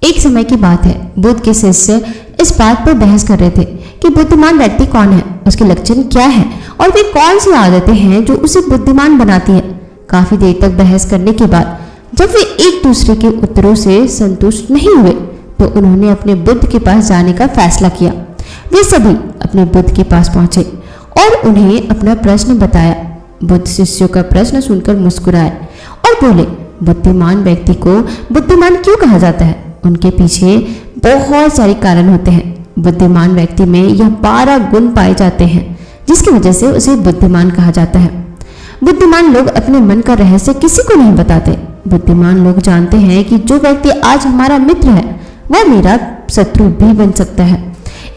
एक समय की बात है, बुद्ध के शिष्य इस बात पर बहस कर रहे थे कि बुद्धिमान व्यक्ति कौन है, उसके लक्षण क्या है और वे कौन सी आदतें हैं जो उसे बुद्धिमान बनाती हैं। काफी देर तक बहस करने के बाद जब वे एक दूसरे के उत्तरों से संतुष्ट नहीं हुए तो उन्होंने अपने बुद्ध के पास जाने का फैसला किया। वे सभी अपने बुद्ध के पास पहुंचे और उन्हें अपना प्रश्न बताया। बुद्ध शिष्यों का प्रश्न सुनकर मुस्कुराए और बोले, बुद्धिमान व्यक्ति को बुद्धिमान क्यों कहा जाता है? उनके पीछे बहुत सारे कारण होते हैं। बुद्धिमान व्यक्ति में यह 12 गुण पाए जाते हैं जिसकी वजह से उसे बुद्धिमान कहा जाता है। बुद्धिमान लोग अपने मन का रहस्य किसी को नहीं बताते। बुद्धिमान लोग जानते हैं कि जो व्यक्ति आज हमारा मित्र है वह मेरा शत्रु भी बन सकता है,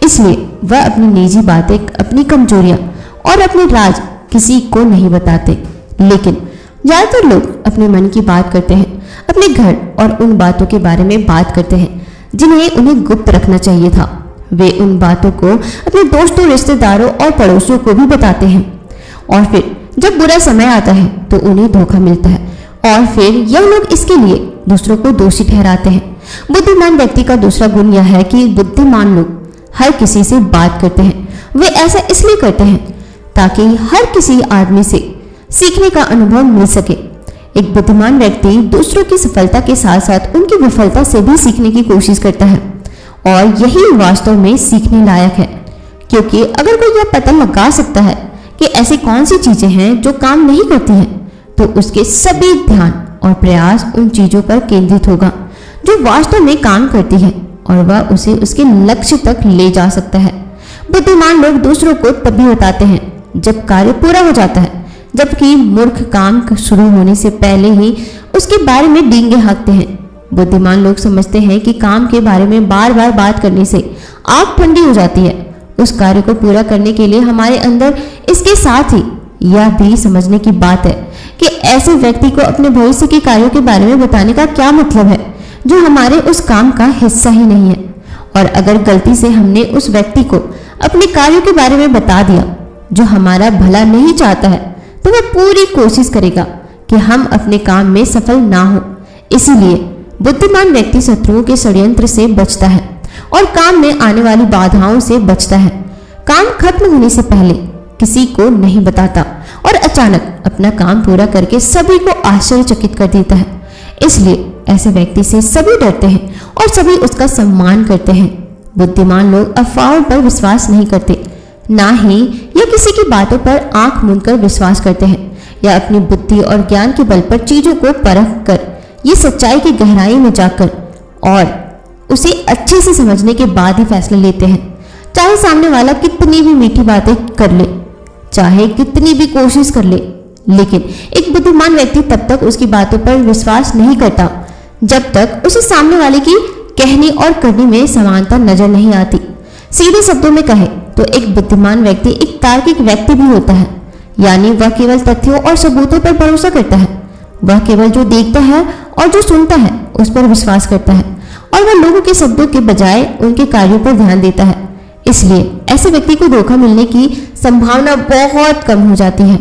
इसलिए वह अपनी निजी बातें, अपनी कमजोरियां और अपने राज किसी को नहीं बताते। लेकिन ज्यादातर लोग अपने मन की बात करते हैं, अपने घर और उन बातों के बारे में बात करते हैं जिन्हें उन्हें गुप्त रखना चाहिए था। वे उन बातों को अपने दोस्तों, रिश्तेदारों और पड़ोसियों को भी बताते हैं और फिर जब बुरा समय आता है तो उन्हें धोखा मिलता है और फिर यह लोग इसके लिए दूसरों को दोषी ठहराते हैं। बुद्धिमान व्यक्ति का दूसरा गुण यह है कि बुद्धिमान लोग हर किसी से बात करते हैं। वे ऐसा इसलिए करते हैं ताकि हर किसी आदमी से सीखने का अनुभव मिल सके। एक बुद्धिमान व्यक्ति दूसरों की सफलता के साथ साथ उनकी विफलता से भी सीखने की कोशिश करता है और यही वास्तव में सीखने लायक है, क्योंकि अगर कोई यह पता लगा सकता है कि ऐसी कौन सी चीजें हैं जो काम नहीं करती हैं, तो उसके सभी ध्यान और प्रयास उन चीजों पर केंद्रित होगा जो वास्तव में काम करती है और वह उसे उसके लक्ष्य तक ले जा सकता है। बुद्धिमान लोग दूसरों को तभी बताते हैं जब कार्य पूरा हो जाता है, जबकि मूर्ख काम शुरू होने से पहले ही उसके बारे में डींगे हाँकते हैं। बुद्धिमान लोग समझते हैं कि काम के बारे में बार बार बात करने से आग ठंडी हो जाती है। उस कार्य को पूरा करने के लिए हमारे अंदर इसके साथ ही यह भी समझने की बात है कि ऐसे व्यक्ति को अपने भविष्य के कार्यों के बारे में बताने का क्या मतलब है जो हमारे उस काम का हिस्सा ही नहीं है। और अगर गलती से हमने उस व्यक्ति को अपने कार्यों के बारे में बता दिया जो हमारा भला नहीं चाहता है, तो वह पूरी कोशिश करेगा कि हम अपने काम में सफल ना हो। इसीलिए बुद्धिमान व्यक्ति शत्रुओं के षड्यंत्र से बचता है और काम में आने वाली बाधाओं से बचता है। काम खत्म होने से पहले किसी को नहीं बताता और अचानक अपना काम पूरा करके सभी को आश्चर्यचकित कर देता है। इसलिए ऐसे व्यक्ति से सभी डरते हैं और सभी उसका सम्मान करते हैं। बुद्धिमान लोग अफवाहों पर विश्वास नहीं करते, ना ही यह किसी की बातों पर आंख मूंदकर विश्वास करते हैं या अपनी बुद्धि और ज्ञान के बल पर चीजों को परख कर ये सच्चाई की गहराई में जाकर और उसे अच्छे से समझने के बाद ही फैसला लेते हैं। चाहे सामने वाला कितनी भी मीठी बातें कर ले, चाहे कितनी भी कोशिश कर ले, लेकिन एक बुद्धिमान व्यक्ति तब तक उसकी बातों पर विश्वास नहीं करता जब तक उसे सामने वाले की कहने और करने में समानता नजर नहीं आती। सीधे शब्दों में कहे तो एक बुद्धिमान व्यक्ति एक तार्किक व्यक्ति भी होता है, यानी वह केवल तथ्यों और सबूतों पर भरोसा करता है। वह केवल जो देखता है और जो सुनता है उस पर विश्वास करता है और वह लोगों के शब्दों के बजाय उनके कार्यों पर ध्यान देता है। इसलिए ऐसे व्यक्ति को धोखा मिलने की संभावना बहुत कम हो जाती है।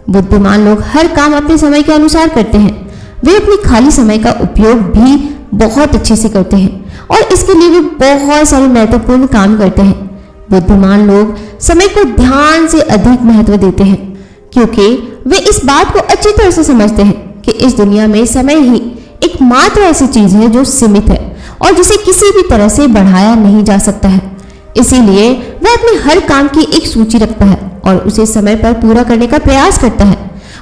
बुद्धिमान लोग हर काम अपने समय के अनुसार करते हैं। वे अपने खाली समय का उपयोग भी बहुत अच्छे से करते हैं और इसके लिए वे बहुत सारे महत्वपूर्ण काम करते हैं। बुद्धिमान लोग समय को ध्यान से अधिक महत्व देते हैं क्योंकि वे इस बात को अच्छी तरह से समझते हैं कि इस दुनिया में समय ही एकमात्र ऐसी चीज है जो सीमित है और जिसे किसी भी तरह से बढ़ाया नहीं जा सकता है। इसीलिए वह अपने हर काम की एक सूची रखता है और उसे समय पर पूरा करने का प्रयास करता है।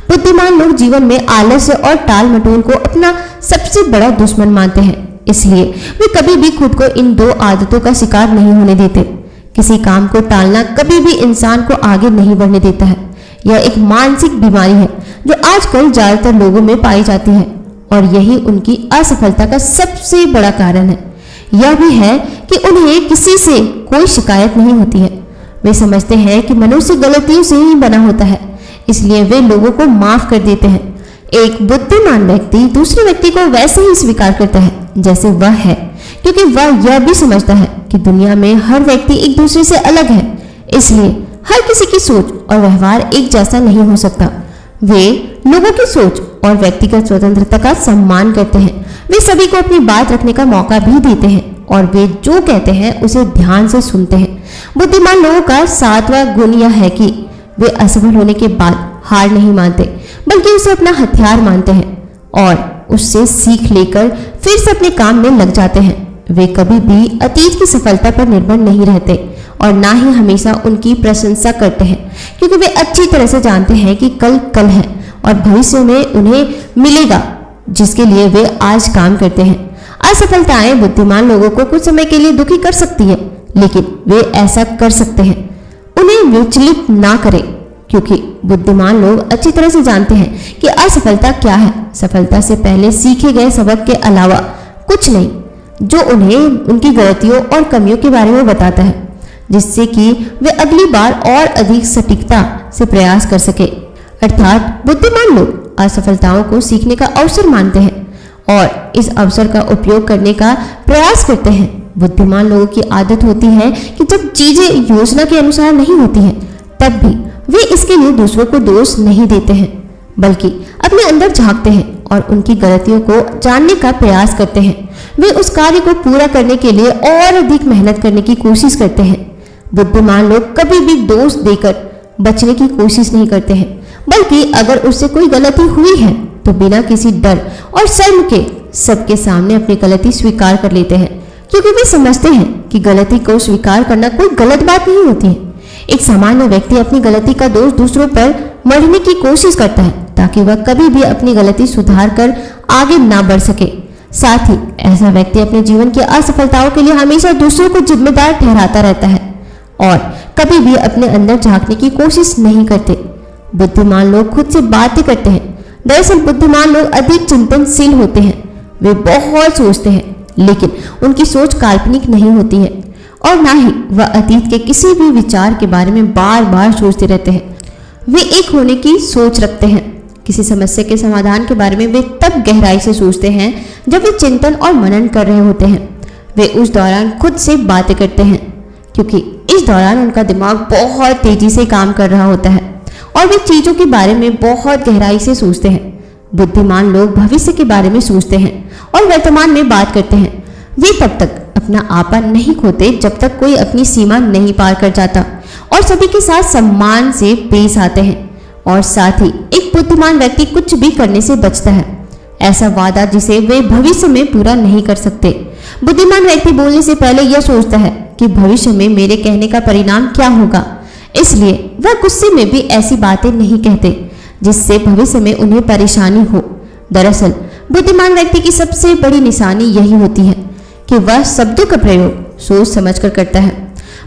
बुद्धिमान लोग जीवन में आलस्य और टाल मटोल को अपना सबसे बड़ा दुश्मन मानते हैं। इसलिए वे कभी भी खुद को इन दो आदतों का शिकार नहीं होने देते। किसी काम को टालना कभी भी इंसान को आगे नहीं बढ़ने देता है। यह एक मानसिक बीमारी है जो आजकल ज्यादातर लोगों में पाई जाती है और यही उनकी असफलता का सबसे बड़ा कारण है। यह भी है कि उन्हें किसी से कोई शिकायत नहीं होती है। वे समझते हैं कि मनुष्य गलतियों से ही बना होता है, इसलिए वे लोगों को माफ कर देते हैं। एक बुद्धिमान व्यक्ति दूसरे व्यक्ति को वैसे ही स्वीकार करता है जैसे वह है, क्योंकि वह यह भी समझता है कि दुनिया में हर व्यक्ति एक दूसरे से अलग है। इसलिए हर किसी की सोच और व्यवहार एक जैसा नहीं हो सकता। वे लोगों की सोच और व्यक्तिगत स्वतंत्रता का सम्मान करते हैं। वे सभी को अपनी बात रखने का मौका भी देते हैं और वे जो कहते हैं उसे ध्यान से सुनते हैं। बुद्धिमान लोगों का 7वां गुण यह है कि वे असफल होने के बाद हार नहीं मानते, बल्कि उसे अपना हथियार मानते हैं और उससे सीख लेकर फिर से अपने काम में लग जाते हैं। वे कभी भी अतीत की सफलता पर निर्भर नहीं रहते और ना ही हमेशा उनकी प्रशंसा करते हैं, क्योंकि वे अच्छी तरह से जानते हैं कि कल कल है और भविष्य में उन्हें मिलेगा जिसके लिए वे आज काम करते हैं। असफलताएं बुद्धिमान लोगों को कुछ समय के लिए दुखी कर सकती है, लेकिन वे ऐसा कर सकते हैं। उन्हें विचलित ना करें, क्योंकि बुद्धिमान लोग अच्छी तरह से जानते हैं कि असफलता क्या है। सफलता से पहले सीखे गए सबक के अलावा कुछ नहीं, जो उन्हें उनकी गलतियों और कमियों के बारे में बताता है, जिससे कि वे अगली बार और अधिक सटीकता से प्रयास कर सके। अर्थात बुद्धिमान लोग असफलताओं को सीखने का अवसर मानते हैं और इस अवसर का उपयोग करने का प्रयास करते हैं। बुद्धिमान लोगों की आदत होती है कि जब चीजें योजना के अनुसार नहीं होती हैं, तब भी वे इसके लिए दूसरों को दोष नहीं देते हैं, बल्कि अपने अंदर झांकते हैं और उनकी गलतियों को जानने का प्रयास करते हैं। वे उस कार्य को पूरा करने के लिए और अधिक मेहनत करने की कोशिश करते हैं। बुद्धिमान लोग कभी भी दोष देकर बचने की कोशिश नहीं करते हैं, बल्कि अगर उससे कोई गलती हुई है तो बिना किसी डर और शर्म के सबके सामने अपनी गलती स्वीकार कर लेते हैं, क्योंकि वे समझते हैं कि गलती को स्वीकार करना कोई गलत बात नहीं होती है। एक सामान्य व्यक्ति अपनी गलती का दोष दूसरों पर मढ़ने की कोशिश करता है ताकि वह कभी भी अपनी गलती सुधार कर आगे ना बढ़ सके। साथ ही ऐसा व्यक्ति अपने जीवन की असफलताओं के लिए हमेशा दूसरों को जिम्मेदार ठहराता रहता है और कभी भी अपने अंदर झांकने की कोशिश नहीं करते। बुद्धिमान लोग खुद से बातें करते हैं। दरअसल बुद्धिमान लोग अधिक चिंतनशील होते हैं। वे बहुत सोचते हैं, लेकिन उनकी सोच काल्पनिक नहीं होती है और ना ही वह अतीत के किसी भी विचार के बारे में बार बार सोचते रहते हैं। वे एक होने की सोच रखते हैं। किसी समस्या के समाधान के बारे में वे तब गहराई से सोचते हैं जब वे चिंतन और मनन कर रहे होते हैं। वे उस दौरान खुद से बातें करते हैं, क्योंकि इस दौरान उनका दिमाग बहुत तेजी से काम कर रहा होता है और वे चीजों के बारे में बहुत गहराई से सोचते हैं। बुद्धिमान लोग भविष्य के बारे में सोचते हैं और वर्तमान में बात करते हैं। वे तब तक अपना आपा नहीं खोते जब तक कोई अपनी सीमा नहीं पार कर जाता और सभी के साथ सम्मान से पेश आते हैं। और साथ ही एक बुद्धिमान व्यक्ति कुछ भी करने से बचता है, ऐसा वादा जिसे वे भविष्य में पूरा नहीं कर सकते। बुद्धिमान व्यक्ति बोलने से पहले यह सोचता है कि भविष्य में मेरे कहने का परिणाम क्या होगा, इसलिए वह गुस्से में भी ऐसी बातें नहीं कहते जिससे भविष्य में उन्हें परेशानी हो। दरअसल बुद्धिमान व्यक्ति की सबसे बड़ी निशानी यही होती है कि वह शब्दों का प्रयोग सोच समझकर करता है।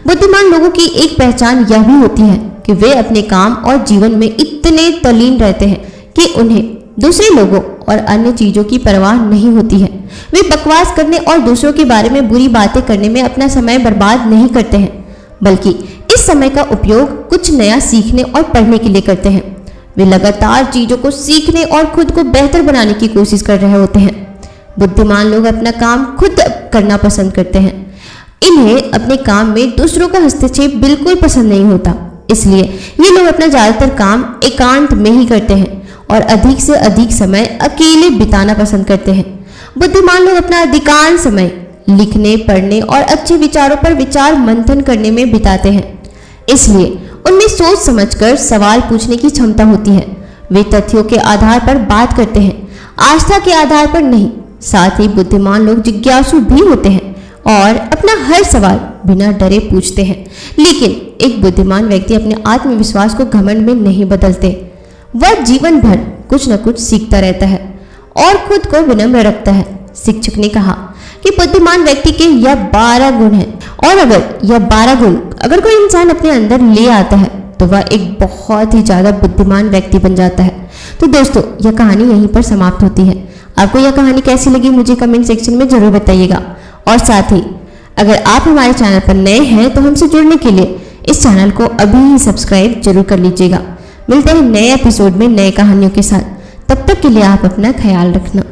बुद्धिमान लोगों की एक पहचान यह भी होती है कि वे अपने काम और जीवन में इतने तल्लीन रहते हैं कि उन्हें दूसरे लोगों और अन्य चीजों की परवाह नहीं होती है। वे बकवास करने और दूसरों के बारे में बुरी बातें करने में अपना समय बर्बाद नहीं करते हैं, बल्कि इस समय का उपयोग कुछ नया सीखने और पढ़ने के लिए करते हैं। वे लगातार चीजों को सीखने और खुद को बेहतर बनाने की कोशिश कर रहे होते हैं। बुद्धिमान लोग अपना काम खुद करना पसंद करते हैं। इन्हें अपने काम में दूसरों का हस्तक्षेप बिल्कुल पसंद नहीं होता, इसलिए ये लोग अपना ज्यादातर काम एकांत में ही करते हैं और अधिक से अधिक समय अकेले बिताना पसंद करते हैं। बुद्धिमान लोग अपना अधिकांश समय लिखने, पढ़ने और अच्छे विचारों पर विचार मंथन करने में बिताते हैं, इसलिए उनमें सोच समझकर सवाल पूछने की क्षमता होती है। वे तथ्यों के आधार पर बात करते हैं, आस्था के आधार पर नहीं। साथ ही बुद्धिमान लोग जिज्ञासु भी होते हैं और अपना हर सवाल बिना डरे पूछते हैं। लेकिन एक बुद्धिमान व्यक्ति अपने आत्मविश्वास को घमंड में नहीं बदलते। वह जीवन भर कुछ न कुछ सीखता रहता है और खुद को विनम्र रखता है। शिक्षक ने कहा कि बुद्धिमान व्यक्ति के यह 12 गुण हैं और अगर यह 12 गुण अगर कोई इंसान अपने अंदर ले आता है तो वह एक बहुत ही ज्यादा बुद्धिमान व्यक्ति बन जाता है। तो दोस्तों, यह कहानी यहीं पर समाप्त होती है। आपको यह कहानी कैसी लगी मुझे कमेंट सेक्शन में जरूर बताइएगा। और साथ ही अगर आप हमारे चैनल पर नए हैं तो हमसे जुड़ने के लिए इस चैनल को अभी ही सब्सक्राइब जरूर कर लीजिएगा। मिलते हैं नए एपिसोड में नए कहानियों के साथ। तब तक के लिए आप अपना ख्याल रखना।